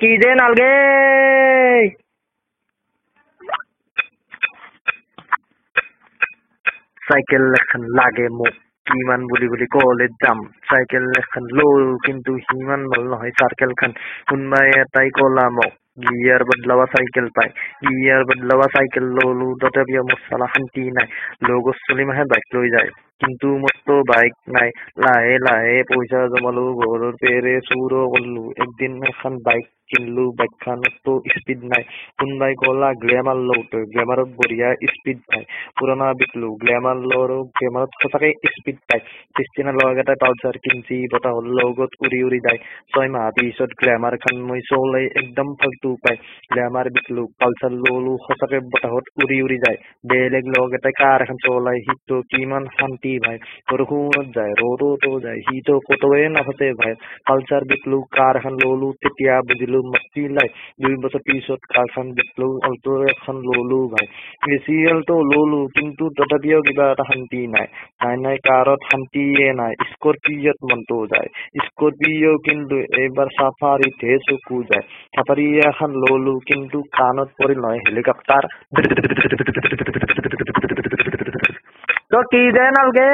কি যে নালগে সাইকেল এখন লাগে মোক কিমান বুলি বুলি কলেজ যাম চাইকেল এখন ললো কিন্তু সিমান ভাল নহয় চাৰ্কেল খান কোনোবাই এটাই কলা মোক গিয়াৰ বদলাবা চাইকেল পাই গিয়াৰ বদলাবা চাইকেল ললো তথাপিও মোৰ চালা শান্তি নাই লগৰ চলি মাহে বাইক লৈ যায় কিন্তু মোৰতো বাইক নাই লাহে লাহে পইচা জমালো ঘৰৰ পেৰে চুৰ কৰলো একদিন এখন বাইক কিনলো বাইকখানতো স্পীড নাই কোনোবাই কলা গ্লেমাৰ লও তই গ্লেমাৰত বঢ়িয়া স্পীড পায় পুৰণা বিকলো গ্লেমাৰ লৰো গ্লেমাৰত সঁচাকে স্পীড পায় পিছদিনা লগেটাই পালচাৰ কিনছি বতাহৰ লগত উৰি উৰি যায় 6 মাহ পিছত গ্লেমাৰ খান মই চলাই একদম ফালতু পায় গ্লেমাৰ বিকলো পালচাৰ ললো সঁচাকে বতাহত উৰি উৰি যায় বেলেগ লগেটাই কাৰ এখন চলাই সিটো কিমান শান্তি ভাই বৰষুণত যায় ৰ'দতো যায় সিটো কতোৱে নাফাতে ভাই পালচাৰ বিকলো কাৰ এখন ললো তেতিয়া বুজিলো মস্তি লাই 2 বছৰ পিছত কাৰখন বিকলো অল্টো এখন ললো ভাই এচিএলটো ললো কিন্তু তথাপিও কিবা এটা শান্তি নাই নাই কাৰত শান্তিয়ে নাই স্কৰপিঅত মনটো যায় স্কৰপিঅ কিন্তু এবাৰ সাফাৰিতে চকু যায় সাফাৰি এখন ললো কিন্তু কাণত পৰিল নহয় হেলিকপ্টাৰ তো কি যে নালগে